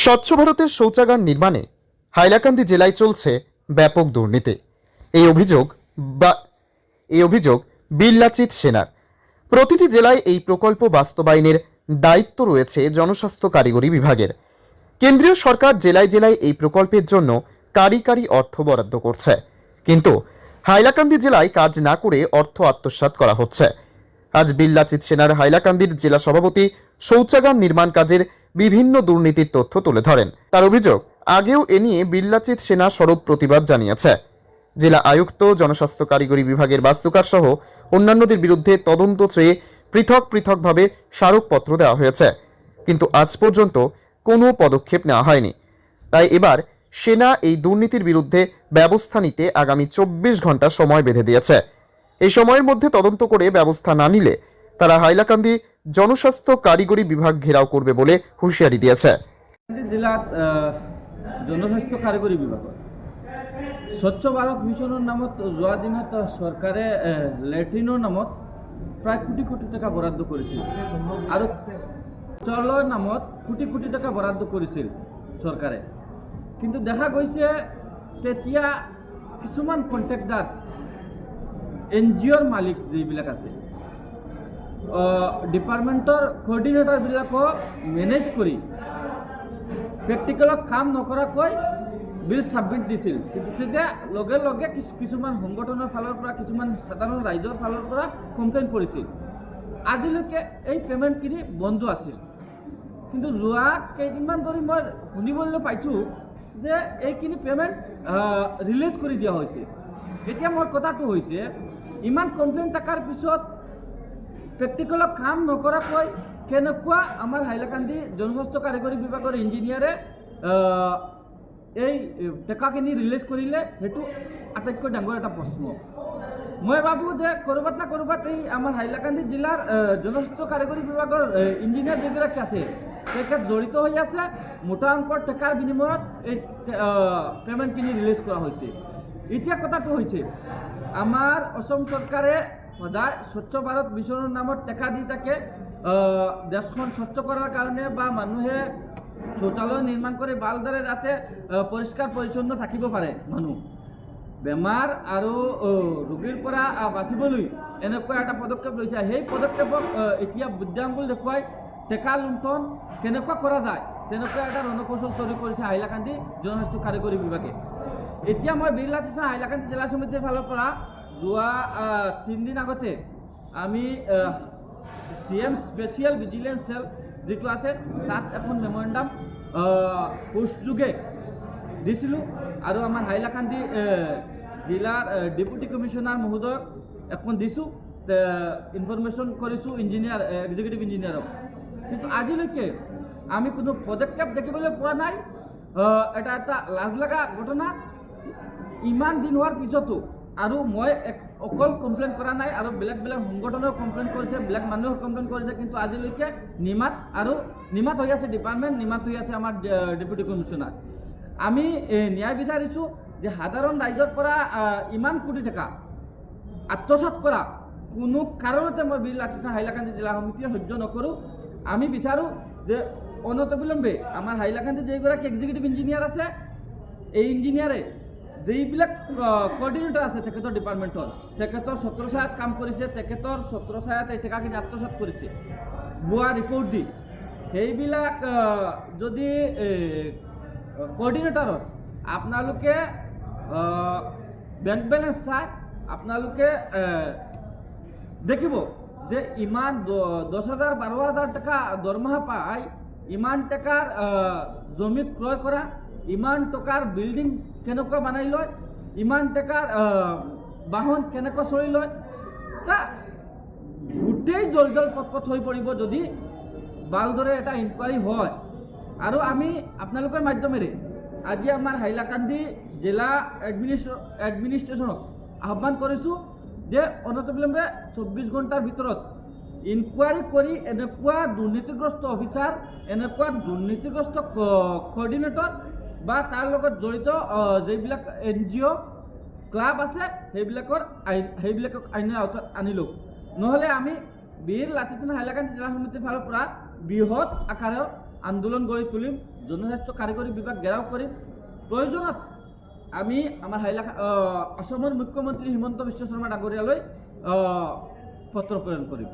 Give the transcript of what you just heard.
স্বচ্ছ ভারতের শৌচাগার নির্মাণে হাইলাকান্দি জেলায় চলছে ব্যাপক দুর্নীতি। এই অভিযোগ বিল্লাচিত সেনার। প্রতিটি জেলায় এই প্রকল্প বাস্তবায়নের দায়িত্ব রয়েছে জনস্বাস্থ্য কারিগরি বিভাগের। কেন্দ্রীয় সরকার জেলায় জেলায় এই প্রকল্পের জন্য কারিগরি অর্থ বরাদ্দ করছে, কিন্তু হাইলাকান্দি জেলায় কাজ না করে অর্থ আত্মসাৎ করা হচ্ছে। আজ বিল্লাচিত সেনার হাইলাকান্দির জেলা সভাপতি শৌচাগার নির্মাণ কাজের বিভিন্ন দুর্নীতির তথ্য তুলে ধরেন। তার অভিযোগ, আগেও এ নিয়ে বিল্লাচিত সেনা সরব প্রতিবাদ জানিয়েছে। জেলা আয়ুক্ত, জনস্বাস্থ্য কারিগরি বিভাগের বাস্তুকার সহ অন্যান্যদের বিরুদ্ধে তদন্ত চেয়ে পৃথকভাবে স্মারকপত্র দেওয়া হয়েছে, কিন্তু আজ পর্যন্ত কোনো পদক্ষেপ নেওয়া হয়নি। তাই এবার সেনা এই দুর্নীতির বিরুদ্ধে ব্যবস্থা নিতে আগামী 24 ঘন্টা সময় বেঁধে দিয়েছে। এই সময়ের মধ্যে তদন্ত করে ব্যবস্থা না নিলে তারা হাইলাকান্দি জনস্বাস্থ্য কারিগরি বিভাগ ঘেরাও করবে বলে হুঁশিয়ারি দিয়েছে। জেলাত জনস্বাস্থ্য কারিগরি বিভাগ স্বচ্ছ ভারত মিশনের নামত যোৱা দিনত চৰকাৰে লেট্ৰিনৰ নামত প্ৰায় কোটি টকা বৰাদ্দ কৰিছিল আৰু শৌচালয়ৰ নামত কোটি টকা বৰাদ্দ কৰিছিল চৰকাৰে। কিন্তু দেখা গৈছে তেতিয়া কিছুমান কন্ট্ৰেক্টাৰ NGOৰ মালিক যিবিলাক আছে, ডিপাৰ্টমেণ্টৰ কোঅৰ্ডিনেটৰবিলাকক মেনেজ কৰি প্ৰেক্টিকেলত কাম নকৰাকৈ বিল ছাবমিট দিছিল। কিন্তু তেতিয়া লগে লগে কিছুমান সংগঠনৰ ফালৰ পৰা, কিছুমান সাধাৰণ ৰাইজৰ ফালৰ পৰা কমপ্লেইন কৰিছিল। আজিলৈকে এই পেমেণ্টখিনি বন্ধ আছিল। কিন্তু যোৱা কেইদিনমান ধৰি মই শুনিবলৈ পাইছোঁ যে এইখিনি পেমেণ্ট ৰিলিজ কৰি দিয়া হৈছে। এতিয়া মোৰ কথাটো হৈছে, ইমান কমপ্লেইন থকাৰ পিছত প্ৰেক্টিকেলত কাম নকৰাকৈ কেনেকুৱা আমাৰ হাইলাকান্দি জনস্বাস্থ্য কাৰিগৰী বিভাগৰ ইঞ্জিনিয়াৰে এই টেকাখিনি ৰিলিজ কৰিলে, সেইটো আটাইতকৈ ডাঙৰ এটা প্ৰশ্ন। মই ভাবোঁ যে ক'ৰবাত না ক'ৰবাত এই আমাৰ হাইলাকান্দি জিলাৰ জনস্বাস্থ্য কাৰিগৰী বিভাগৰ ইঞ্জিনিয়াৰ যিগৰাকী আছে, তেখেত জড়িত হৈ আছে। মোটা অংকৰ টেকাৰ বিনিময়ত এই পেমেণ্টখিনি ৰিলিজ কৰা হৈছে। এতিয়া কথাটো হৈছে, আমাৰ অসম চৰকাৰে সদায় স্বচ্ছ ভাৰত মিছনৰ নামত টেকা দি থাকে দেশখন স্বচ্ছ কৰাৰ কাৰণে, বা মানুহে শৌচালয় নিৰ্মাণ কৰি ভালদৰে যাতে পৰিষ্কাৰ পৰিচ্ছন্ন থাকিব পাৰে, মানুহ বেমাৰ আৰু ৰোগীৰ পৰা বাচিবলৈ এনেকুৱা এটা পদক্ষেপ লৈছে। সেই পদক্ষেপক এতিয়া বুদ্ধাঙ্গুল দেখুৱাই টেকা লুণ্ঠন কেনেকুৱা কৰা যায় তেনেকুৱা এটা ৰণকৌশল তৈৰি কৰিছে হাইলাকান্দি জনস্বাস্থ্য কাৰিগৰী বিভাগে। এতিয়া মই বিল্লাচিত সেনা হাইলাকান্দি জিলা সমিতিৰ ফালৰ পৰা যোৱা 3 দিন আগতে আমি CM স্পেচিয়েল ভিজিলেন্স সেল যিটো আছে, তাত এখন মেমৰেণ্ডাম পোষ্টযোগে দিছিলোঁ আৰু আমাৰ হাইলাকান্দি জিলাৰ ডেপুটি কমিশ্যনাৰ মহোদয়ক এখন দিছোঁ, ইনফৰমেশ্যন কৰিছোঁ ইঞ্জিনিয়াৰ, এক্সিকিউটিভ ইঞ্জিনিয়াৰক। কিন্তু আজিলৈকে আমি কোনো পদক্ষেপ দেখিবলৈ পোৱা নাই। এটা লাজ লগা ঘটনা। ইমান দিন হোৱাৰ পিছতো, আৰু মই অকল কমপ্লেইন কৰা নাই, আৰু বেলেগ সংগঠনেও কমপ্লেইন কৰিছে, বেলেগ মানুহেও কমপ্লেইন কৰিছে, কিন্তু আজিলৈকে নিমাত হৈ আছে ডিপাৰ্টমেণ্ট, নিমাত হৈ আছে আমাৰ ডেপুটি কমিশ্যনাৰ। আমি ন্যায় বিচাৰিছোঁ যে সাধাৰণ ৰাইজৰ পৰা ইমান কোটি টকা আত্মসাৎ কৰা কোনো কাৰণতে মই বিল্লাচিত সেনা হাইলাকান্দি জিলা সমিতিয়ে সহ্য নকৰোঁ। আমি বিচাৰোঁ যে অনতিবিলম্বে আমাৰ হাইলাকান্দি যিগৰাকী এক্সিকিউটিভ ইঞ্জিনিয়াৰ আছে, এই ইঞ্জিনিয়াৰে যিবিলাক কোঅৰ্ডিনেটৰ আছে তেখেতৰ ডিপাৰ্টমেণ্টৰ, তেখেতৰ ছত্ৰছায়াত কাম কৰিছে, তেখেতৰ ছত্ৰছায়াত এই টেকাখিনি আত্মসাৎ কৰিছে ভুৱা ৰিপৰ্ট দি, সেইবিলাক যদি কোঅৰ্ডিনেটৰত আপোনালোকে বেংক বেলেঞ্চ চাই আপোনালোকে দেখিব যে ইমান 10,000 12,000 টকা দৰমহা পাই ইমান টকাৰ জমি ক্ৰয় কৰা, ইমান টকাৰ বিল্ডিং কেনেকুৱা বনাই লয়, ইমান টকাৰ বাহন কেনেকুৱা চলি লয়, গোটেই জল পটপট হৈ পৰিব যদি ভালদৰে এটা ইনকুৱাৰী হয়। আৰু আমি আপোনালোকৰ মাধ্যমেৰে আজি আমাৰ হাইলাকান্দি জিলা এডমিনিষ্ট্ৰেশ্যনক আহ্বান কৰিছোঁ যে অনতিবিলম্বে 24 ঘণ্টাৰ ভিতৰত ইনকুৱাৰী কৰি এনেকুৱা দুৰ্নীতিগ্ৰস্ত অফিচাৰ, এনেকুৱা দুৰ্নীতিগ্ৰস্ত কোঅৰ্ডিনেটৰ বা তাৰ লগত জড়িত যিবিলাক NGO ক্লাব আছে, সেইবিলাকক আইনৰ আওতাত আনি লওক। নহ'লে আমি বিল্লাচিত সেনা হাইলাকান্দি জিলা সমিতিৰ ফালৰ পৰা বৃহৎ আকাৰৰ আন্দোলন গঢ়ি তুলিম। জনস্বাস্থ্য কাৰিকৰী বিভাগ ঘেৰাও কৰিম। প্ৰয়োজনত আমি আমাৰ অসমৰ মুখ্যমন্ত্ৰী হিমন্ত বিশ্ব শৰ্মা ডাঙৰীয়ালৈ পত্ৰ প্ৰেৰণ কৰিম।